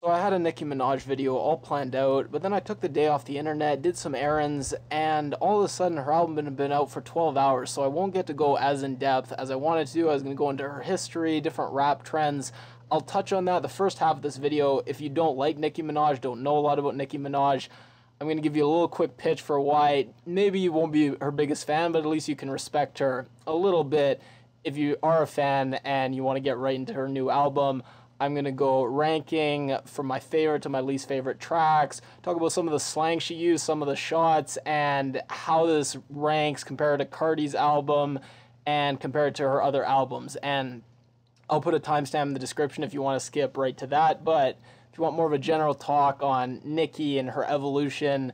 So I had a Nicki Minaj video all planned out, but then I took the day off the internet, did some errands, and all of a sudden her album had been out for 12 hours, so I won't get to go as in depth as I wanted to. I was going to go into her history, different rap trends. I'll touch on that the first half of this video. If you don't like Nicki Minaj, don't know a lot about Nicki Minaj, I'm going to give you a little quick pitch for why maybe you won't be her biggest fan, but at least you can respect her a little bit if you are a fan and you want to get right into her new album. I'm going to go ranking from my favorite to my least favorite tracks, talk about some of the slang she used, some of the shots, and how this ranks compared to Cardi's album and compared to her other albums. And I'll put a timestamp in the description if you want to skip right to that, but if you want more of a general talk on Nicki and her evolution,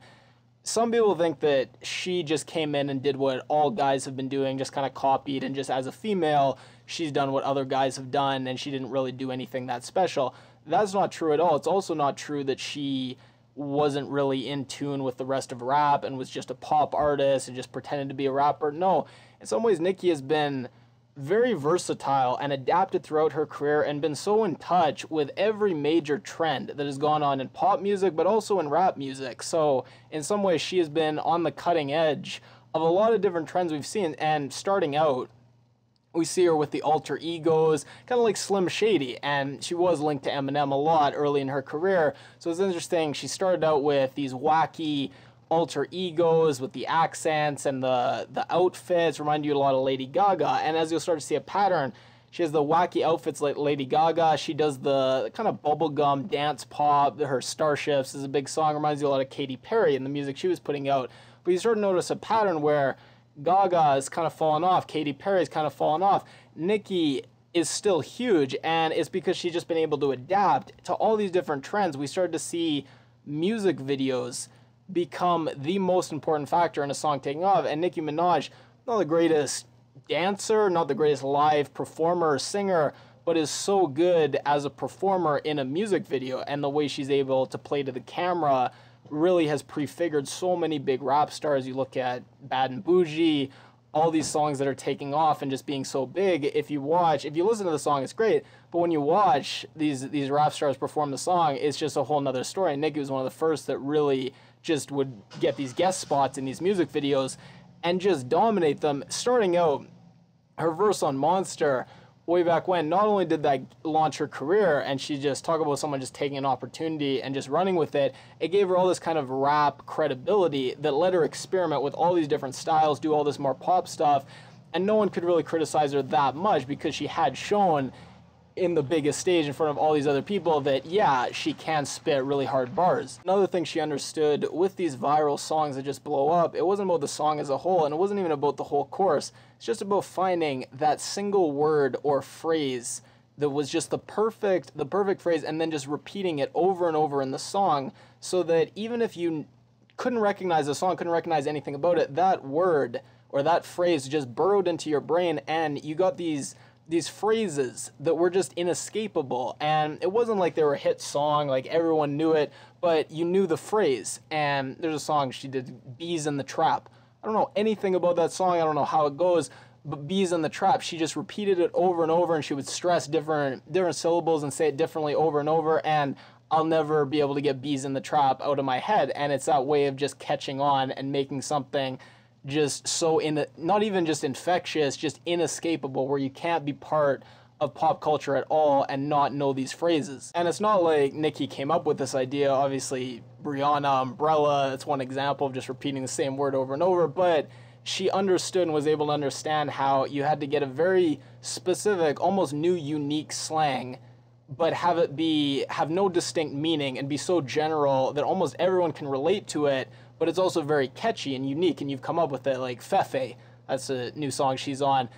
some people think that she just came in and did what all guys have been doing, just kind of copied, and just as a female, she's done what other guys have done, and she didn't really do anything that special. That's not true at all. It's also not true that she wasn't really in tune with the rest of rap and was just a pop artist and just pretended to be a rapper. No, in some ways, Nicki has been very versatile and adapted throughout her career and been so in touch with every major trend that has gone on in pop music, but also in rap music. So in some ways, she has been on the cutting edge of a lot of different trends we've seen. And starting out, we see her with the alter egos, kind of like Slim Shady, and she was linked to Eminem a lot early in her career. So it's interesting, she started out with these wacky alter egos with the accents and the outfits, remind you a lot of Lady Gaga. And as you'll start to see a pattern, she has the wacky outfits like Lady Gaga. She does the kind of bubblegum dance pop. Her Starships is a big song, reminds you a lot of Katy Perry and the music she was putting out. But you start to notice a pattern where Gaga is kind of fallen off, Katy Perry is kind of fallen off. Nicki is still huge, and it's because she's just been able to adapt to all these different trends. We started to see music videos become the most important factor in a song taking off. And Nicki Minaj, not the greatest dancer, not the greatest live performer or singer, but is so good as a performer in a music video, and the way she's able to play to the camera really has prefigured so many big rap stars. You look at Bad and Bougie, all these songs that are taking off and just being so big. If you listen to the song, it's great, but when you watch these rap stars perform the song, it's just a whole nother story. And Nicki was one of the first that really just would get these guest spots in these music videos and just dominate them. Starting out, her verse on Monster way back when, not only did that launch her career, and she just talk about someone just taking an opportunity and just running with it, it gave her all this kind of rap credibility that let her experiment with all these different styles, do all this more pop stuff, and no one could really criticize her that much because she had shown in the biggest stage in front of all these other people that, yeah, she can spit really hard bars. Another thing she understood with these viral songs that just blow up, it wasn't about the song as a whole, and it wasn't even about the whole chorus. It's just about finding that single word or phrase that was just the perfect phrase, and then just repeating it over and over in the song, so that even if you couldn't recognize the song, couldn't recognize anything about it, that word or that phrase just burrowed into your brain, and you got these phrases that were just inescapable. And it wasn't like they were a hit song, like everyone knew it, but you knew the phrase. And there's a song she did, Bees in the Trap. I don't know anything about that song, I don't know how it goes, but Bees in the Trap, she just repeated it over and over, and she would stress different syllables and say it differently over and over, and I'll never be able to get Bees in the Trap out of my head. And it's that way of just catching on and making something just so not even just infectious, just inescapable, where you can't be part of pop culture at all and not know these phrases. And it's not like Nicki came up with this idea. Obviously, Rihanna, Umbrella, that's one example of just repeating the same word over and over, but she understood and was able to understand how you had to get a very specific, almost new, unique slang, but have no distinct meaning and be so general that almost everyone can relate to it, but it's also very catchy and unique, and you've come up with it, like Fefe. That's a new song she's on.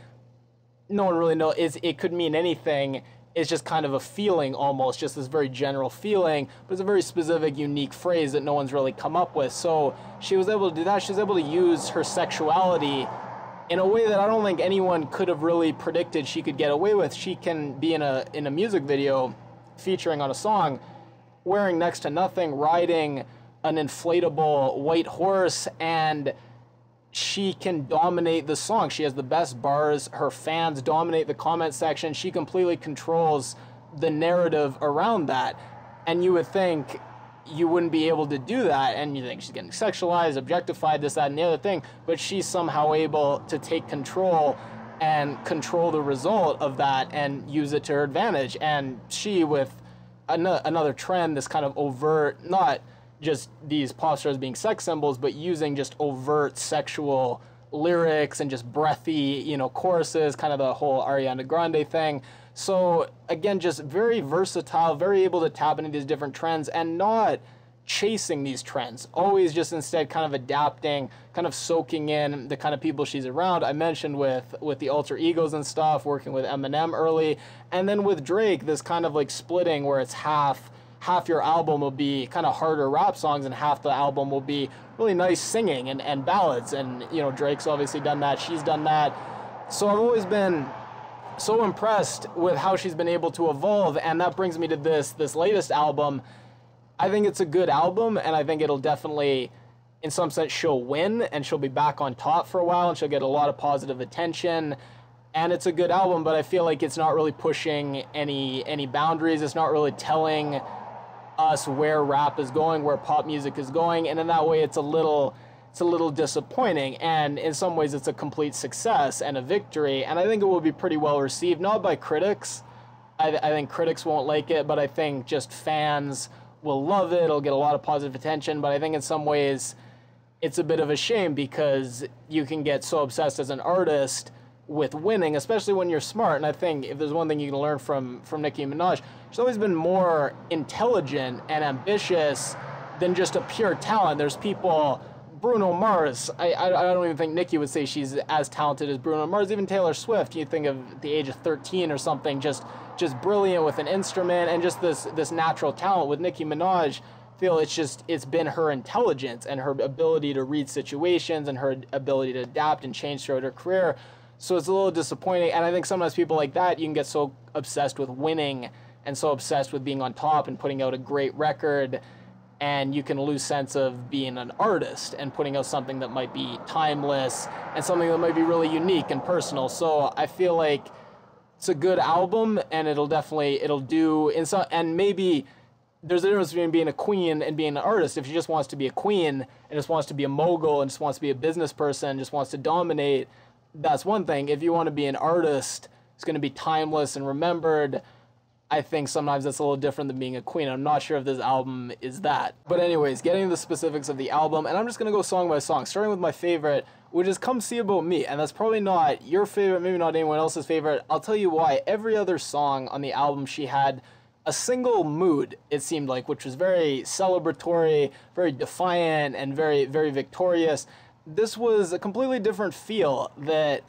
No one really knows. It could mean anything. It's just kind of a feeling almost, just this very general feeling, but it's a very specific, unique phrase that no one's really come up with. So she was able to do that. She was able to use her sexuality in a way that I don't think anyone could have really predicted she could get away with. She can be in a music video featuring on a song, wearing next to nothing, riding an inflatable white horse, and she can dominate the song. She has the best bars. Her fans dominate the comment section. She completely controls the narrative around that. And you would think you wouldn't be able to do that, and you think she's getting sexualized, objectified, this, that, and the other thing, but she's somehow able to take control and control the result of that and use it to her advantage. And she, with another trend, this kind of overt, not just these pop stars being sex symbols, but using just overt sexual lyrics and just breathy, you know, choruses, kind of the whole Ariana Grande thing. So again, just very versatile, very able to tap into these different trends and not chasing these trends, always just instead kind of adapting, kind of soaking in the kind of people she's around. I mentioned with the alter egos and stuff, working with Eminem early, and then with Drake, this kind of like splitting where it's half your album will be kind of harder rap songs and half the album will be really nice singing and ballads. And, you know, Drake's obviously done that, she's done that. So I've always been so impressed with how she's been able to evolve, and that brings me to this latest album. I think it's a good album, and I think it'll definitely, in some sense, she'll win, and she'll be back on top for a while, and she'll get a lot of positive attention, and it's a good album, but I feel like it's not really pushing any boundaries. It's not really telling us where rap is going, where pop music is going, and in that way it's a little disappointing, and in some ways it's a complete success and a victory, and I think it will be pretty well received, not by critics. I think critics won't like it, but I think just fans will love it. It'll get a lot of positive attention, but I think in some ways it's a bit of a shame because you can get so obsessed as an artist with winning, especially when you're smart. And I think if there's one thing you can learn from Nicki Minaj, she's always been more intelligent and ambitious than just a pure talent. There's people, Bruno Mars, I don't even think Nicki would say she's as talented as Bruno Mars. Even Taylor Swift, you think of the age of 13 or something, just brilliant with an instrument and just this natural talent. With Nicki Minaj, I feel it's been her intelligence and her ability to read situations and her ability to adapt and change throughout her career. So it's a little disappointing, and I think sometimes people like that, you can get so obsessed with winning and so obsessed with being on top and putting out a great record, and you can lose sense of being an artist and putting out something that might be timeless and something that might be really unique and personal. So I feel like it's a good album, and it'll do in some, and maybe there's a difference between being a queen and being an artist. If she just wants to be a queen and just wants to be a mogul and just wants to be a business person, just wants to dominate, that's one thing. If you want to be an artist, it's going to be timeless and remembered. I think sometimes that's a little different than being a queen. I'm not sure if this album is that. But anyways, getting to the specifics of the album, and I'm just going to go song by song, starting with my favorite, which is Come See About Me. And that's probably not your favorite, maybe not anyone else's favorite. I'll tell you why. Every other song on the album, she had a single mood, it seemed like, which was very celebratory, very defiant, and very, very victorious. This was a completely different feel that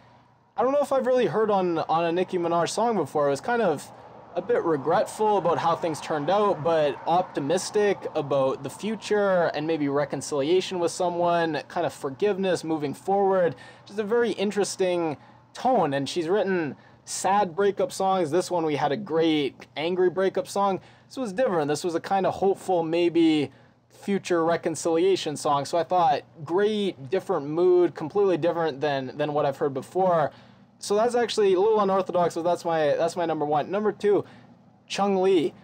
I don't know if I've really heard on a Nicki Minaj song before. It was kind of a bit regretful about how things turned out, but optimistic about the future and maybe reconciliation with someone, kind of forgiveness, moving forward. Just a very interesting tone, and she's written sad breakup songs. This one, we had a great angry breakup song. This was different. This was a kind of hopeful, maybe future reconciliation song. So I thought, great, different mood, completely different than what I've heard before. So that's actually a little unorthodox, but that's my number one. Number two, Chun-Li.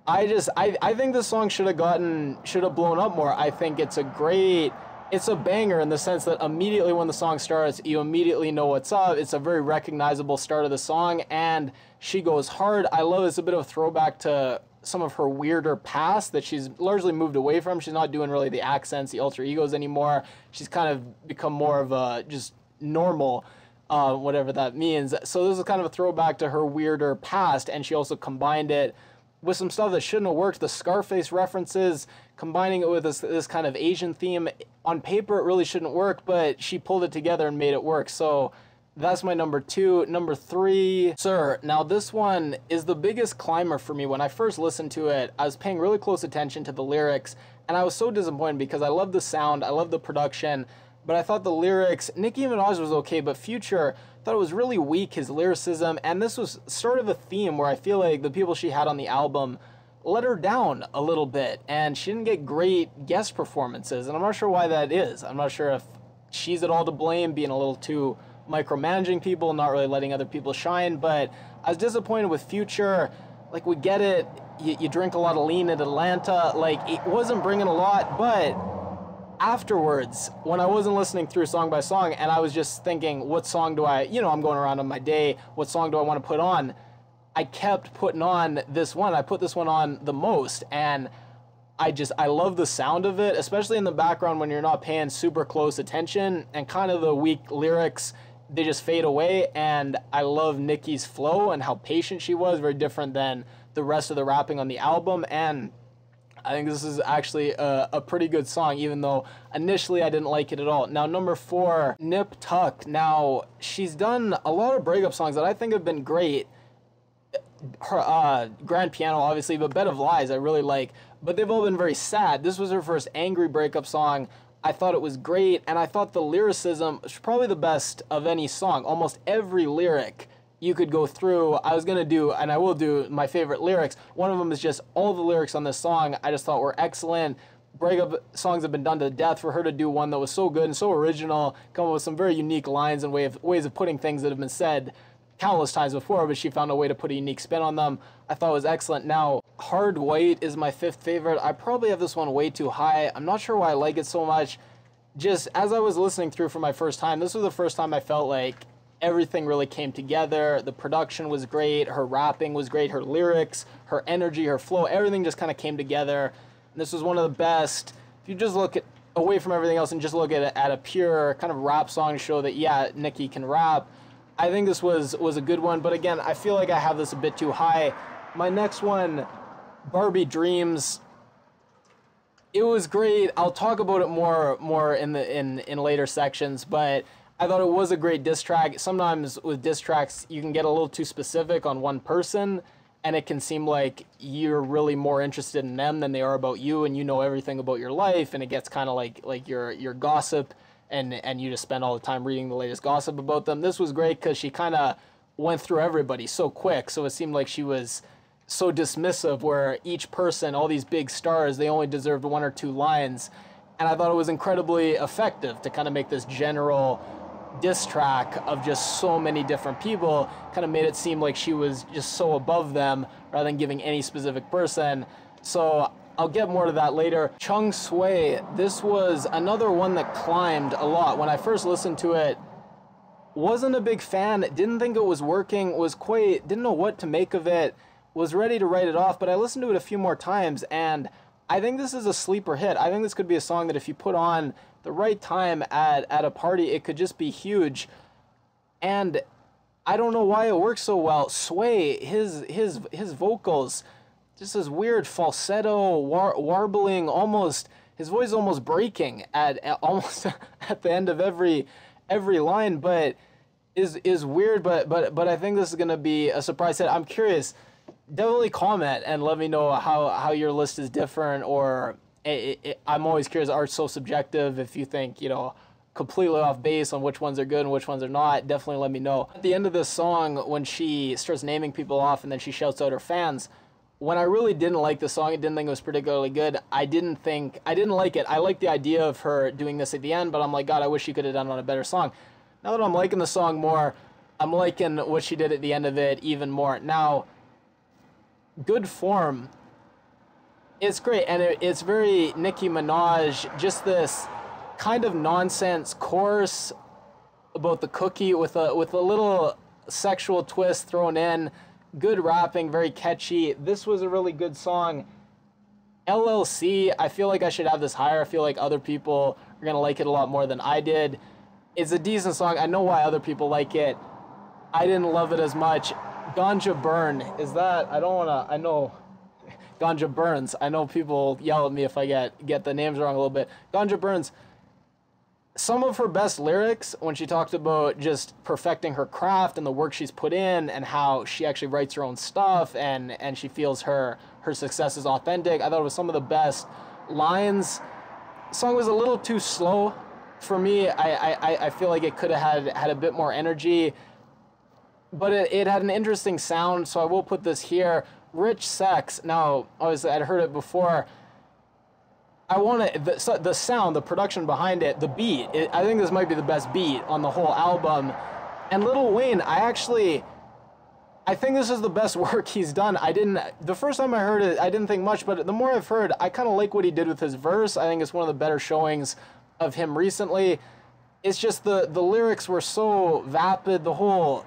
I think this song should have blown up more. I think it's a banger in the sense that immediately when the song starts, you immediately know what's up. It's a very recognizable start of the song, and she goes hard. I love it. It's a bit of a throwback to some of her weirder past that she's largely moved away from. She's not doing really the accents, the alter egos anymore. She's kind of become more of a just normal, whatever that means. So this is kind of a throwback to her weirder past, and she also combined it with some stuff that shouldn't have worked. The Scarface references, combining it with this kind of Asian theme. On paper, it really shouldn't work, but she pulled it together and made it work. So that's my number two. Number three, Sir. Now this one is the biggest climber for me. When I first listened to it, I was paying really close attention to the lyrics, and I was so disappointed because I love the sound, I love the production, but I thought the lyrics, Nicki Minaj was okay, but Future, I thought it was really weak, his lyricism, and this was sort of a theme where I feel like the people she had on the album let her down a little bit, and she didn't get great guest performances, and I'm not sure why that is. I'm not sure if she's at all to blame, being a little too micromanaging people, not really letting other people shine, but I was disappointed with Future. Like, we get it, you drink a lot of lean in Atlanta. Like, it wasn't bringing a lot, but afterwards, when I wasn't listening through song by song and I was just thinking, what song do I, I'm going around on my day, what song do I want to put on? I kept putting on this one. I put this one on the most, and I love the sound of it, especially in the background when you're not paying super close attention, and kind of the weak lyrics, they just fade away. And I love Nicki's flow and how patient she was, very different than the rest of the rapping on the album. And I think this is actually a pretty good song, even though initially I didn't like it at all. Now, number 4, Nip Tuck. Now, she's done a lot of breakup songs that I think have been great. Her Grand Piano, obviously, but Bed of Lies I really like, but they've all been very sad. This was her first angry breakup song. I thought it was great, and I thought the lyricism was probably the best of any song. Almost every lyric you could go through. I was going to do, and I will do, my favorite lyrics. One of them is just all the lyrics on this song I just thought were excellent. Breakup songs have been done to death. For her to do one that was so good and so original, come up with some very unique lines and ways of putting things that have been said countless times before, but she found a way to put a unique spin on them. I thought it was excellent. Now, Hard White is my 5th favorite. I probably have this one way too high. I'm not sure why I like it so much. Just as I was listening through for my first time, this was the first time I felt like everything really came together. The production was great, her rapping was great, her lyrics, her energy, her flow, everything just kind of came together. And this was one of the best. If you just look at away from everything else and just look at a pure kind of rap song to show that, yeah, Nicki can rap, I think this was a good one. But again, I feel like I have this a bit too high. My next one, Barbie Dreams. It was great. I'll talk about it more in later sections, but I thought it was a great diss track. Sometimes with diss tracks, you can get a little too specific on one person, and it can seem like you're really more interested in them than they are about you, and you know everything about your life, and it gets kind of like your gossip, and you just spend all the time reading the latest gossip about them. This was great because she kind of went through everybody so quick, so it seemed like she was so dismissive, where each person, all these big stars, they only deserved 1 or 2 lines. And I thought it was incredibly effective to kind of make this general diss track of just so many different people, kind of made it seem like she was just so above them rather than giving any specific person. So I'll get more to that later. Swae, this was another one that climbed a lot. When I first listened to it, wasn't a big fan, didn't think it was working, didn't know what to make of it, was ready to write it off, but I listened to it a few more times, and I think this is a sleeper hit. I think this could be a song that if you put on the right time at a party, it could just be huge. And I don't know why it works so well. Swae, his vocals, just this weird falsetto, warbling, almost, his voice is almost breaking almost at the end of every line, but is weird, but I think this is gonna be a surprise hit. I'm curious. Definitely comment and let me know how your list is different, or I'm always curious, art's so subjective. If you think, completely off base on which ones are good and which ones are not, definitely let me know. At the end of this song, when she starts naming people off and then she shouts out her fans, when I really didn't like the song, I didn't think it was particularly good, I didn't like it. I liked the idea of her doing this at the end, but I'm like, God, I wish she could have done it on a better song. Now that I'm liking the song more, I'm liking what she did at the end of it even more. Now, good form, it's great, and it's very Nicki Minaj, just this kind of nonsense chorus about the cookie with a little sexual twist thrown in. Good rapping, very catchy. This was a really good song. LLC, I feel like I should have this higher. I feel like other people are gonna like it a lot more than I did. It's a decent song. I know why other people like it. I didn't love it as much. Ganja Burn, is that, I know, Ganja Burns. I know people yell at me if I get the names wrong a little bit. Ganja Burns, some of her best lyrics, when she talked about just perfecting her craft and the work she's put in and how she actually writes her own stuff and she feels her success is authentic, I thought it was some of the best lines. The song was a little too slow for me. I feel like it could have had a bit more energy. But it had an interesting sound, so I will put this here. Rich Sex. Now, obviously, I'd heard it before. I want to, the sound, the production behind it, the beat. I think this might be the best beat on the whole album. And Lil Wayne, I I think this is the best work he's done. The first time I heard it, I didn't think much, but the more I've heard, I kind of like what he did with his verse. I think it's one of the better showings of him recently. It's just the lyrics were so vapid. The whole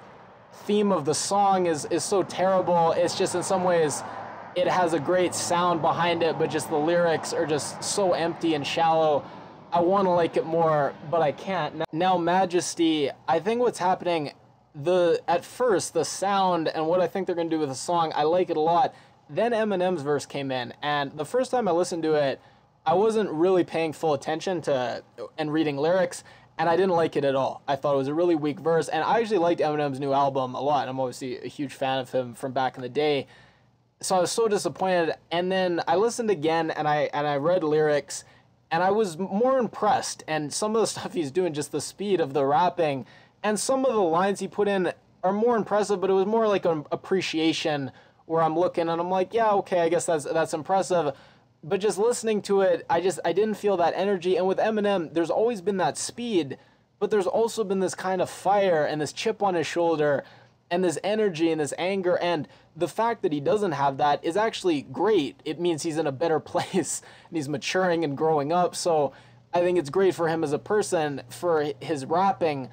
theme of the song is so terrible. It's just, in some ways, it has a great sound behind it, but just the lyrics are just so empty and shallow. I want to like it more, but I can't. Now, Majesty, I think what's happening, at first, the sound and what I think they're going to do with the song, I like it a lot. Then Eminem's verse came in, and the first time I listened to it, I wasn't really paying full attention to and reading lyrics, and I didn't like it at all. I thought it was a really weak verse, and I actually liked Eminem's new album a lot. I'm obviously a huge fan of him from back in the day. So I was so disappointed, and then I listened again, and I read lyrics, and I was more impressed. And some of the stuff he's doing, just the speed of the rapping, and some of the lines he put in are more impressive, but it was more like an appreciation where I'm looking, and I'm like, yeah, okay, I guess that's impressive. But just listening to it, I didn't feel that energy. And with Eminem, there's always been that speed, but there's also been this kind of fire and this chip on his shoulder and this energy and this anger, and the fact that he doesn't have that is actually great. It means he's in a better place and he's maturing and growing up. So I think it's great for him as a person. For his rapping,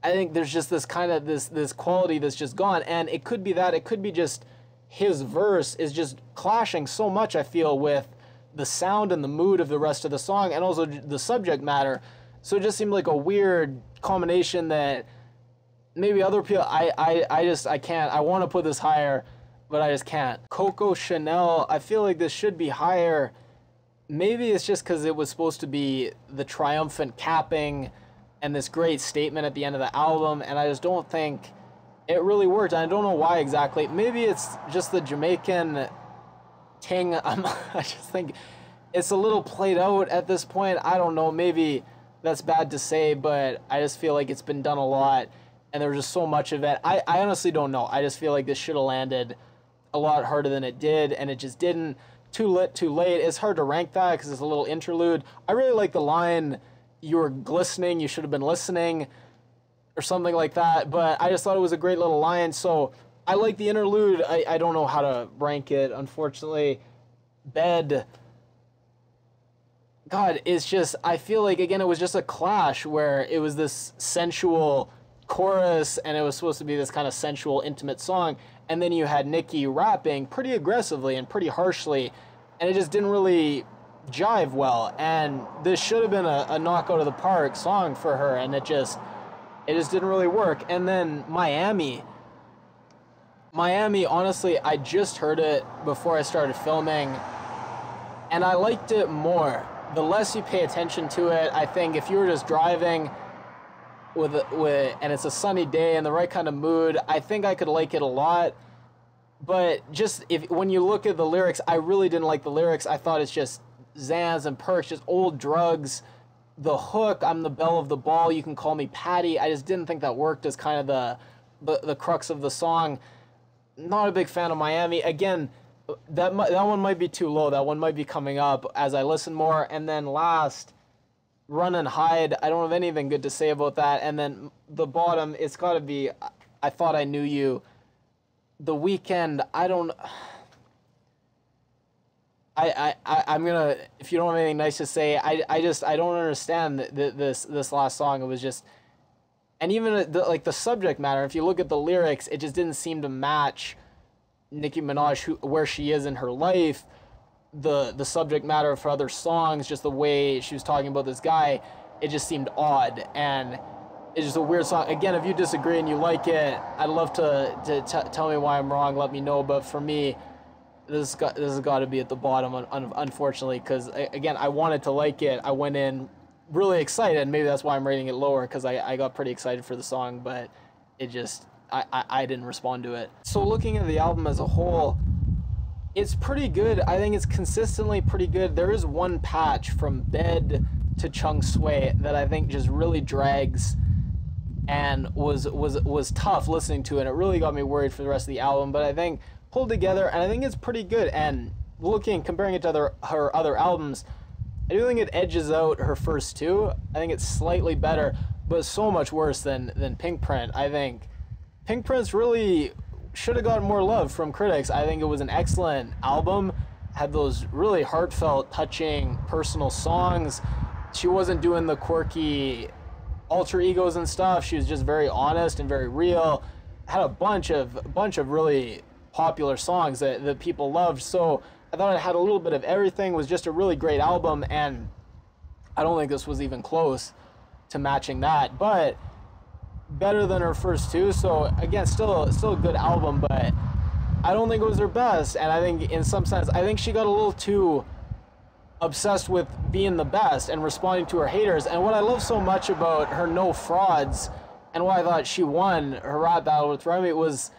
I think there's just this kind of this quality that's just gone, and it could be that, it could be just his verse is just clashing so much, I feel, with the sound and the mood of the rest of the song, and also the subject matter. So it just seemed like a weird combination that maybe other people, I can't. I want to put this higher, but I just can't. Coco Chanel, I feel like this should be higher. Maybe it's just because it was supposed to be the triumphant capping and this great statement at the end of the album, and I just don't think it really worked. I don't know why exactly. Maybe it's just the Jamaican ting. I just think it's a little played out at this point. I don't know. Maybe that's bad to say, but I just feel like it's been done a lot, and there was just so much of it. I honestly don't know. I just feel like this should have landed a lot harder than it did, and it just didn't. Too lit, too late. It's hard to rank that because it's a little interlude. I really like the line, "You were glistening, you should have been listening," or something like that, but I just thought it was a great little line. So I like the interlude. I don't know how to rank it, unfortunately. Bed, God, it's just, I feel like, again, it was just a clash where it was this sensual chorus, and it was supposed to be this kind of sensual, intimate song, and then you had Nicki rapping pretty aggressively and pretty harshly, and it just didn't really jive well, and this should have been a knockout of the park song for her, and it just didn't really work. And then Miami, honestly, I just heard it before I started filming, and I liked it more. The less you pay attention to it, I think if you were just driving and it's a sunny day and the right kind of mood, I think I could like it a lot. But just when you look at the lyrics, I really didn't like the lyrics. I thought it's just Xans and perks, just old drugs. The hook, "I'm the belle of the ball, you can call me Patty," I just didn't think that worked as kind of the crux of the song. Not a big fan of Miami. Again, that one might be too low. That one might be coming up as I listen more. And then last, Run and Hide. I don't have anything good to say about that. And then the bottom, it's got to be I Thought I Knew You. The Weeknd, I'm gonna, if you don't have anything nice to say, I don't understand this last song. It was just, and even the subject matter, if you look at the lyrics, it just didn't seem to match Nicki Minaj, where she is in her life, the subject matter for other songs, just the way she was talking about this guy, it just seemed odd, and it's just a weird song. Again, if you disagree and you like it, I'd love to tell me why I'm wrong, let me know, but for me, this has got to be at the bottom, unfortunately, because, again, I wanted to like it. I went in really excited. Maybe that's why I'm rating it lower, because I got pretty excited for the song, but it just, I didn't respond to it. So looking at the album as a whole, it's pretty good. I think it's consistently pretty good. There is one patch from Bed to Swae that I think just really drags and was tough listening to, and it really got me worried for the rest of the album, but I think pulled together, and I think it's pretty good. And comparing it to her other albums, I do think it edges out her first two. I think it's slightly better, but so much worse than Pink Print. I think Pink Print's really should have gotten more love from critics. I think it was an excellent album, had those really heartfelt, touching, personal songs. She wasn't doing the quirky alter egos and stuff. She was just very honest and very real. Had a bunch of really popular songs that people loved. So I thought it had a little bit of everything. It was just a really great album, and I don't think this was even close to matching that, but better than her first two. So again, still a good album, but I don't think it was her best. And I think in some sense, I think she got a little too obsessed with being the best and responding to her haters. And what I love so much about her No Frauds, and why I thought she won her rap battle with Remy, was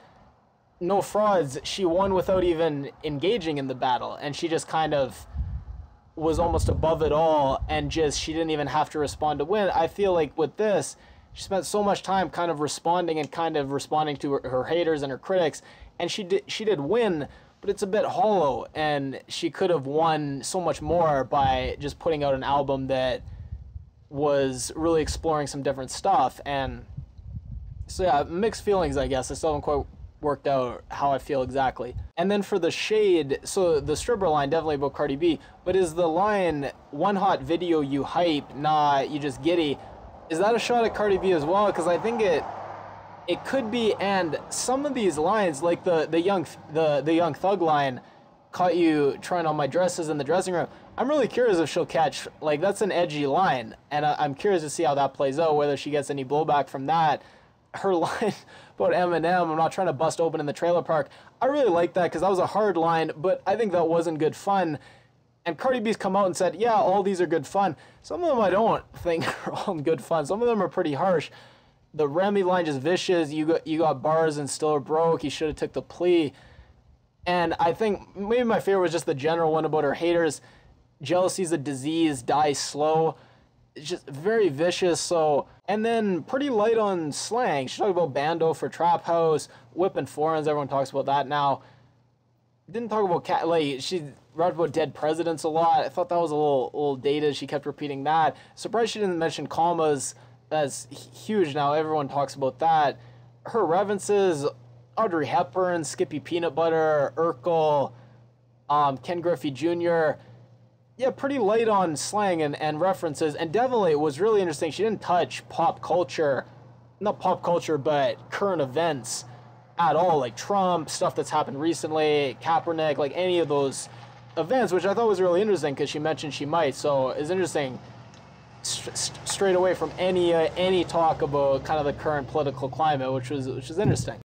No Frauds, she won without even engaging in the battle, and she just kind of was almost above it all, and just she didn't even have to respond to win. I feel like with this, she spent so much time kind of responding to her haters and her critics, and she did win, but it's a bit hollow, and she could have won so much more by just putting out an album that was really exploring some different stuff. And so yeah, mixed feelings, I guess. I still haven't quite worked out how I feel exactly. And then for the shade, so the stripper line, definitely about Cardi B, but is the line, one hot video you hype, nah, you just giddy, is that a shot at Cardi B as well? Because I think it could be. And some of these lines, like the young thug line, caught you trying on my dresses in the dressing room, I'm really curious if she'll catch, like, that's an edgy line, and I'm curious to see how that plays out, whether she gets any blowback from that. Her line about Eminem, I'm not trying to bust open in the trailer park, I really like that because that was a hard line, but I think that wasn't good fun. And Cardi B's come out and said, yeah, all these are good fun. Some of them I don't think are all good fun. Some of them are pretty harsh. The Remy line, just vicious. You got bars and still are broke. You should have took the plea. And I think maybe my favorite was just the general one about her haters. Jealousy's a disease, die slow. It's just very vicious. So, and then pretty light on slang. She talked about bando for trap house, whipping foreigns. Everyone talks about that now. Didn't talk about like she wrote about dead presidents a lot. I thought that was a little dated. She kept repeating that. Surprised she didn't mention commas. That's huge now. Everyone talks about that. Her references: Audrey Hepburn, Skippy Peanut Butter, Urkel, Ken Griffey Jr. Yeah, pretty light on slang and references, and definitely it was really interesting. She didn't touch pop culture, not pop culture, but current events at all, like Trump, stuff that's happened recently, Kaepernick, like any of those events, which I thought was really interesting because she mentioned she might. So it's interesting straight away from any talk about kind of the current political climate, which was interesting.